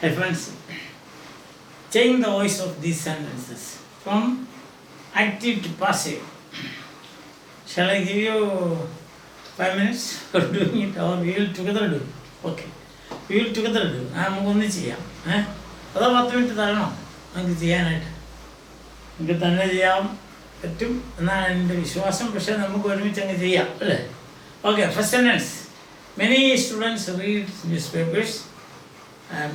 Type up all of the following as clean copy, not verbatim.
Hey friends, change the voice of these sentences from active to passive. Shall I give you 5 minutes for doing it, or we will together do? Okay. We will together do. നമുക്ക് ഒന്നിച്ച് ചെയ്യാം. അതോ 10 minute തരണോ നമുക്ക് ചെയ്യാനായിട്ട്? നമുക്ക് തന്നെ ചെയ്യാൻ പറ്റും എന്നാണ് എൻ്റെ വിശ്വാസം. പക്ഷേ നമുക്ക് ഒരുമിച്ച് അങ്ങ് ചെയ്യാം അല്ലേ? Okay. First sentence. Many students read news papers.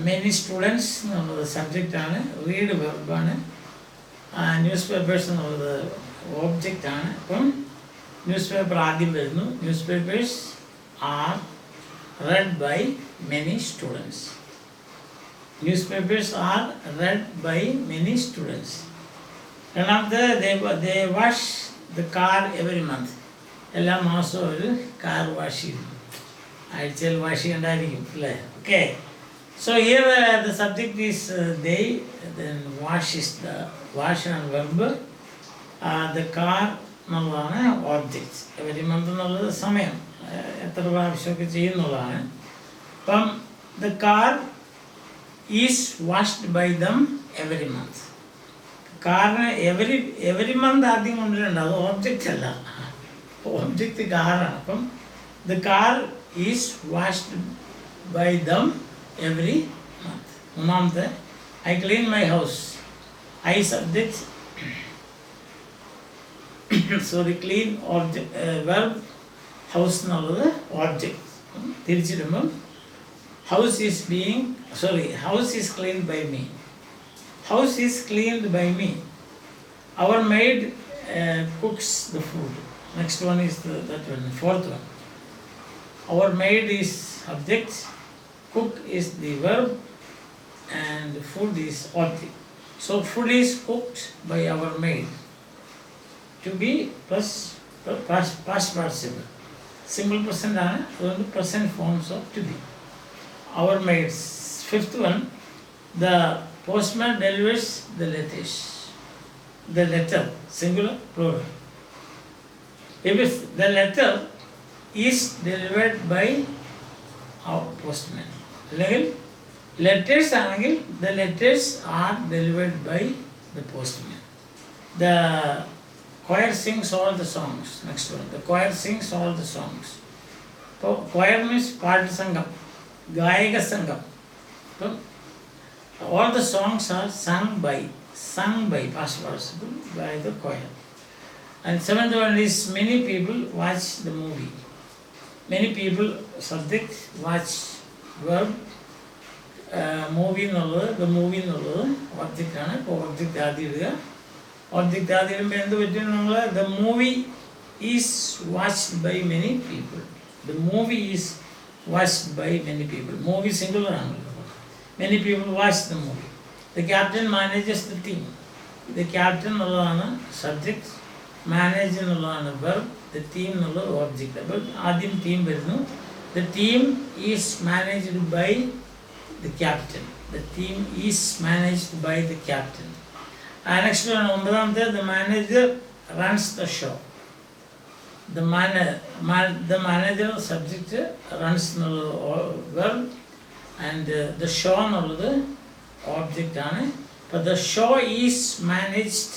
Many students എന്നുള്ളത് സബ്ജക്റ്റാണ്, റീഡ് വെർബാണ്, ന്യൂസ് പേപ്പേഴ്സ് എന്നുള്ളത് ഓബ്ജക്റ്റാണ്. അപ്പം ന്യൂസ് പേപ്പർ ആദ്യം വരുന്നു. News papers are read by many students. Newspapers are read by many students. രണ്ടാമത്തെ they wash the car every month. എല്ലാ മാസവും ഒരു കാർ വാഷ് ചെയ്യുന്നു. ആഴ്ചയിൽ വാഷ് ചെയ്യണ്ടായിരിക്കും അല്ലേ? Okay. So here the subject is they, then wash is the wash and verb, the car എന്നുള്ളതാണ് object. Every month എന്നുള്ളത് സമയം, എത്ര പ്രാവശ്യമൊക്കെ ചെയ്യുന്നതാണ്. അപ്പം the car is washed by them every month. കാറിന് എവരി മന്ത് ആദ്യം കൊണ്ടുവരേണ്ട, അത് ഓബ്ജക്റ്റ് അല്ല, ഓബ്ജക്റ്റ് കാറാണ്. അപ്പം the car is washed by them every month. മൂന്നാമത്തെ I clean my house. I subject sorry clean object verb, house എന്നുള്ളത് object. തിരിച്ചിടുമ്പം house is cleaned by me. House is cleaned by me. Our maid cooks the food. Next one is that one, fourth one. Our maid is subject, cook is the verb, and food is object. So food is cooked by our maid. To be plus past participle. Simple present ആണ്, അതുകൊണ്ട് present forms of to be. Our maids. Fifth one, the postman delivers the letters. The letter, singular, plural. If the letter is delivered by our postman. അല്ലെങ്കിൽ letters ആണെങ്കിൽ the letters are delivered by the postman. The choir sings all the songs. Next one, the choir sings all the songs. അപ്പോൾ choir means പാട്ട് സംഘം, ഗായക സംഘം. അപ്പം all the songs are sung by past participle by the choir. And seventh one is many people watch the movie. Many people subject, watch verb, movie എന്നുള്ളത് the movie എന്നുള്ളത് ഒബ്ജക്റ്റാണ്. ഇപ്പോൾ object ആദ്യം ഇടുക. ഒബ്ജക്റ്റ് ആദ്യം ഇടുമ്പോൾ എന്ത് പറ്റും? നമ്മൾ the movie is watched by many people. The movie is watched by many people. Movie singular ആണല്ലോ. Many people watch the movie. The captain manages the team. The captain എന്നുള്ളതാണ് സബ്ജക്റ്റ്, മാനേജ് എന്നുള്ളതാണ് verb, the team എന്നുള്ളത് object. അപ്പോൾ ആദ്യം team വരുന്നു. The team is managed by the captain. The team is managed by the captain. Next one, ഒമ്പതാമത്തെ, the manager runs the show. The manager subject runs verb, and the show എന്നുള്ളത് object ആണ്. But the show is managed,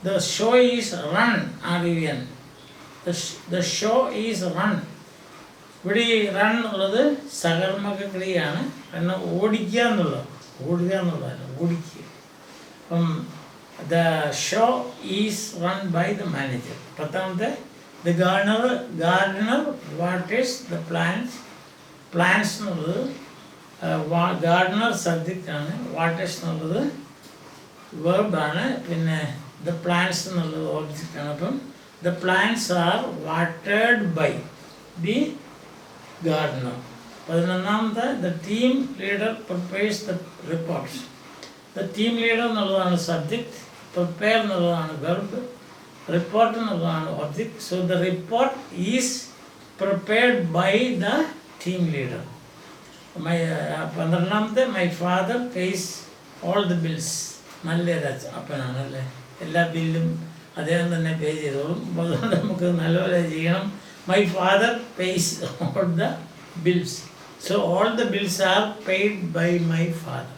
the show is run, RUN. The show is run. ഇവിടെ run എന്നുള്ളത് സകർമ്മക ക്രിയയാണ്. കാരണം ഓടുക എന്നുള്ളതല്ല, ഓടിക്കുക. അപ്പം the show is run by the manager. പത്താമത്തെ, the gardener waters the plants. Plants എന്നുള്ളത് ഗാർഡനർ സബ്ജക്റ്റാണ്, വാട്ടേഴ്സ് എന്നുള്ളത് വെർബാണ്, പിന്നെ ദ പ്ലാന്റ്സ് എന്നുള്ളത് ഓബ്ജക്റ്റാണ്. അപ്പം the plants are watered by the gardener. പതിനൊന്നാമത്തെ, the team leader prepares the reports. The team leader എന്നുള്ളതാണ് സബ്ജക്റ്റ്, prepare എന്നുള്ളതാണ് verb, report എന്നുള്ളതാണ് object. So the report is prepared by the team leader. പന്ത്രണ്ടാമത്തെ, my father pays all the bills. നല്ലൊരു അപ്പനാണ് അല്ലേ, എല്ലാ ബില്ലും അദ്ദേഹം തന്നെ പേ ചെയ്തോളും. അതുകൊണ്ട് നമുക്ക് നല്ലപോലെ ചെയ്യണം. My father pays all the bills. So all the bills are paid by my father.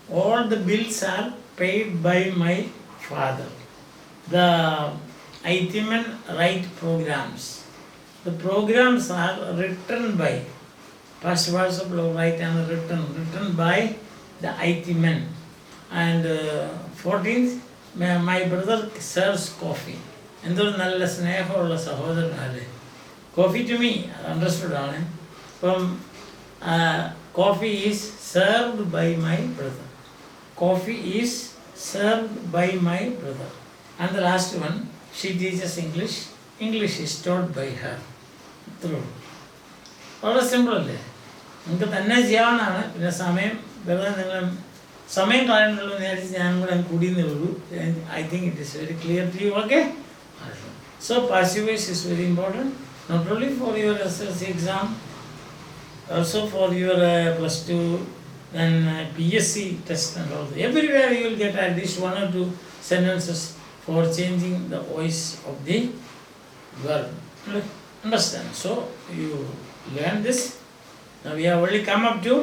all the bills are paid by my father. The Aithiman write programs. The programs are written by past participle write and written by the Aithiman. And 14th, my brother serves coffee. എന്തൊരു നല്ല സ്നേഹമുള്ള സഹോദരനല്ലേ. Coffee to me understood ആണ്. അപ്പം coffee is served by my brother. Coffee is served by my brother. And the last one, she teaches English. English is taught by her. ഇത്രേ ഉള്ളൂ. വളരെ simple അല്ലേ. നിങ്ങൾക്ക് തന്നെ ചെയ്യാവുന്നതാണ്. പിന്നെ സമയം വെറുതെ നിങ്ങൾ സമയം കളയണ്ടുള്ളൂ നേരിട്ട് ഞാൻ കൂടെ കൂടിയെന്നേ ഉള്ളൂ. I think it is very clear to you. Okay. So passive voice is very important, not only for your SSLC exam, also for your plus 2 and PSC test and all. Everywhere you will get at least 1 or 2 sentences for changing the voice of the verb. Understand? So you learn this. Now we have only come up to,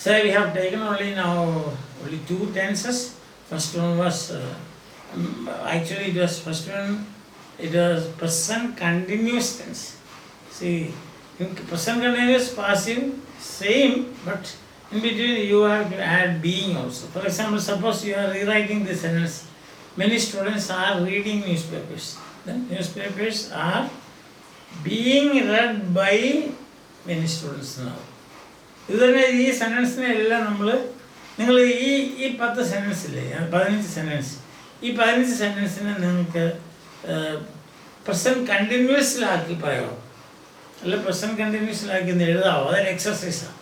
say we have taken only 2 tenses. First one was actually it was first one, it was present continuous tense. See, in present continuous passive same, but in between you have to add being also. For example, suppose you are rewriting this sentence, many students are reading newspapers. Then newspapers are being read by many students now. ഇതുതന്നെ ഈ സെൻറ്റൻസിനെ എല്ലാം നിങ്ങൾ ഈ 10 sentence ഇല്ലേ, 15 sentence, ഈ 15 സെൻറ്റൻസിനെ നിങ്ങൾക്ക് present കണ്ടിന്യൂസിലാക്കി പറയാമോ, അല്ല പ്രസൻറ്റ് കണ്ടിന്യൂസിലാക്കി ഒന്ന് എഴുതാമോ? അതൊരു എക്സസൈസാണ്.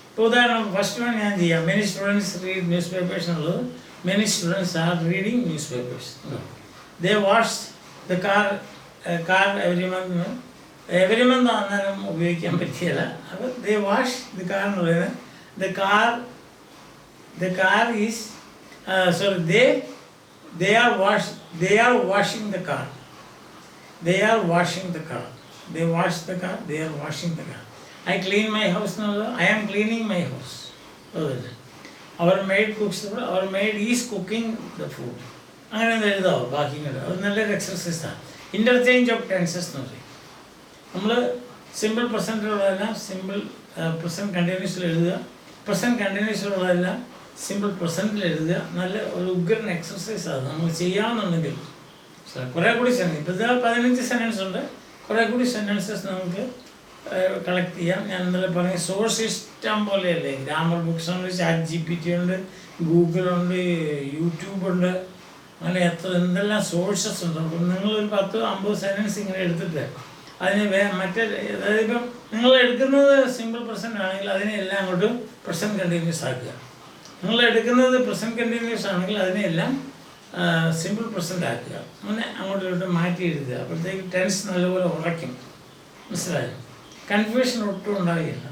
ഇപ്പോൾ ഉദാഹരണം ഫസ്റ്റ് വൺ ഞാൻ ചെയ്യാം. Many students read newspapers എന്നുള്ളത് many students are reading newspapers. They wash the car every month അന്നേരം ഉപയോഗിക്കാൻ പറ്റിയല്ല. അപ്പോൾ ദേ വാഷ് ദ കാർ എന്ന് പറയുന്നത് the car is sorry they are washing the car. They are washing the car. They wash the car. They are washing the car. I clean my house now. I am cleaning my house. Our maid cooks the food. Our maid is cooking the food. അങ്ങനെ എഴുതാവോ? ബാക്കി അത് നല്ലൊരു എക്സർസൈസാണ്. Interchange of tenses എന്ന് പറയും. നമ്മൾ simple പ്രസൻറ്റിലുള്ളതെല്ലാം simple present കണ്ടിന്യൂസിൽ എഴുതുക, present കണ്ടിന്യൂസിലുള്ളതെല്ലാം simple പ്രസൻറ്റിൽ എഴുതുക. നല്ല ഒരു ഉഗ്രൻ എക്സർസൈസാണ്. നമ്മൾ ചെയ്യാമെന്നുണ്ടെങ്കിൽ കുറേ കൂടി സെൻറ്റൻസ്, ഇപ്പോഴത്തെ 15 സെൻറ്റൻസ് ഉണ്ട്, കുറേ കൂടി സെൻറ്റൻസസ് നമുക്ക് കളക്ട് ചെയ്യാം. ഞാൻ ഇന്നലെ പറഞ്ഞ സോഴ്സ് ഇഷ്ടം പോലെയല്ലേ. ഗ്രാമർ ബുക്സ് ഉണ്ട്, ചാറ്റ് GPT ഉണ്ട്, ഗൂഗിളുണ്ട്, യൂട്യൂബുണ്ട്, അങ്ങനെ എന്തെല്ലാം സോഴ്സസ് ഉണ്ട്. അപ്പം നിങ്ങളൊരു 10-50 സെൻറ്റൻസ് ഇങ്ങനെ എടുത്തിട്ട് അതിന് മറ്റേ, അതായത് ഇപ്പം നിങ്ങൾ എടുക്കുന്നത് സിമ്പിൾ പ്രസൻറ്റ് ആണെങ്കിൽ അതിനെ എല്ലാം അങ്ങോട്ട് പ്രസൻറ്റ് കണ്ടിന്യൂസ് ആക്കുക. നിങ്ങൾ എടുക്കുന്നത് പ്രസൻറ്റ് കണ്ടിന്യൂസ് ആണെങ്കിൽ അതിനെല്ലാം സിമ്പിൾ പ്രസൻറ്റ് ആക്കുക. അങ്ങനെ അങ്ങോട്ടും ഇങ്ങോട്ടും മാറ്റി എഴുതുക. അപ്പോഴത്തേക്ക് ടെൻസ് നല്ലപോലെ ഉറയ്ക്കും. മനസ്സിലായോ? കൺഫ്യൂഷൻ ഒട്ടും ഉണ്ടാകില്ല.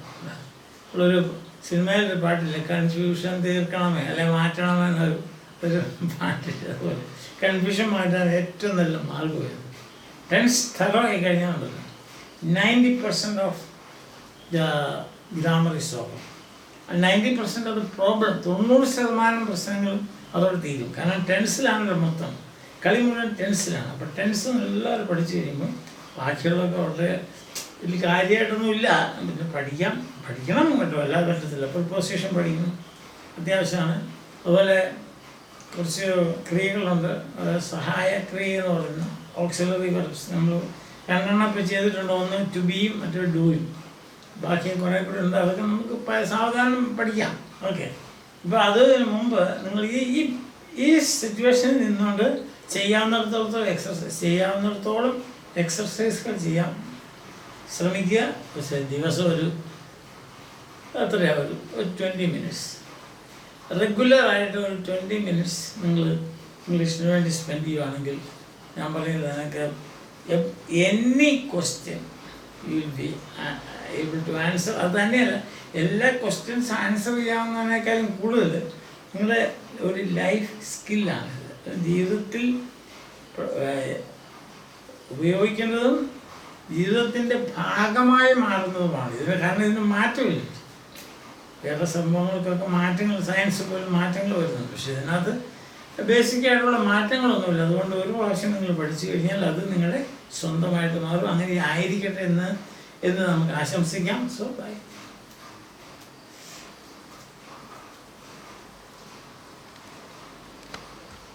ഒരു സിനിമയിലൊരു പാട്ടില്ലേ, കൺഫ്യൂഷൻ തീർക്കണമേ അല്ലെ മാറ്റണമേ എന്നൊരു പാട്ടില്ല. അതുപോലെ കൺഫ്യൂഷൻ മാറ്റാൻ ഏറ്റവും നല്ല മാർഗ്ഗമായിരുന്നു. ടെൻസ് തറോ ആയി കഴിഞ്ഞാൽ ഉണ്ടല്ലോ 90% of the grammar is over. 90% of the problem, 90% പ്രശ്നങ്ങളും അതോടെ തീരും. കാരണം ടെൻസിലാണല്ലോ മൊത്തം, കളി മുഴുവൻ ടെൻസിലാണ്. അപ്പോൾ ടെൻസ് എല്ലാവരും പഠിച്ചു കഴിയുമ്പോൾ ബാക്കിയുള്ളതൊക്കെ വളരെ വലിയ കാര്യമായിട്ടൊന്നുമില്ല. പിന്നെ പഠിക്കണം കേട്ടോ, അല്ലാതെ പറ്റത്തില്ല. പ്രിപ്പോസിഷൻ പഠിക്കണം, അത്യാവശ്യമാണ്. അതുപോലെ കുറച്ച് ക്രിയകളുണ്ട്, സഹായ ക്രിയ എന്ന് പറയുന്ന ഓക്സിലറി വെർബ്സ്. നമ്മൾ 2 ഇപ്പോൾ ചെയ്തിട്ടുണ്ട്. ഒന്ന് ടു ബിയും മറ്റൊരു ഡൂയും. ബാക്കി കുറേ കൂടെ ഉണ്ട്. അതൊക്കെ നമുക്ക് സാവധാനം പഠിക്കാം. ഓക്കെ. ഇപ്പോൾ അതിന് മുമ്പ് നിങ്ങൾ ഈ സിറ്റുവേഷനിൽ നിന്നുകൊണ്ട് ചെയ്യാവുന്നിടത്തോളം എക്സർസൈസുകൾ ചെയ്യാം ശ്രമിക്കുക. പക്ഷേ ദിവസം ഒരു 20 മിനിറ്റ്സ് റെഗുലറായിട്ട് ഒരു 20 മിനിറ്റ്സ് നിങ്ങൾ ഇംഗ്ലീഷിന് വേണ്ടി സ്പെൻഡ് ചെയ്യുകയാണെങ്കിൽ ഞാൻ പറയുന്നത് നിങ്ങൾക്ക് any question you will be able to answer. അത് തന്നെയല്ല, എല്ലാ ക്വസ്റ്റ്യൻസ് ആൻസർ ചെയ്യാവുന്നതിനേക്കാളും കൂടുതൽ നിങ്ങളുടെ ഒരു ലൈഫ് സ്കില്ലാണിത്. ജീവിതത്തിൽ ഉപയോഗിക്കുന്നതും ജീവിതത്തിൻ്റെ ഭാഗമായി മാറുന്നതുമാണ് ഇതിന്. കാരണം ഇതിന് മാറ്റമില്ല. വേറെ സംഭവങ്ങൾക്കൊക്കെ മാറ്റങ്ങൾ, സയൻസ് പോലും മാറ്റങ്ങൾ വരുന്നുണ്ട്. പക്ഷെ ഇതിനകത്ത് ബേസിക് ആയിട്ടുള്ള മാറ്റങ്ങളൊന്നുമില്ല. അതുകൊണ്ട് ഒരു പ്രാവശ്യം നിങ്ങൾ പഠിച്ചു കഴിഞ്ഞാൽ അത് നിങ്ങളുടെ സ്വന്തമായിട്ട് മാറും. അങ്ങനെ ആയിരിക്കട്ടെ എന്ന് നമുക്ക് ആശംസിക്കാം. So by.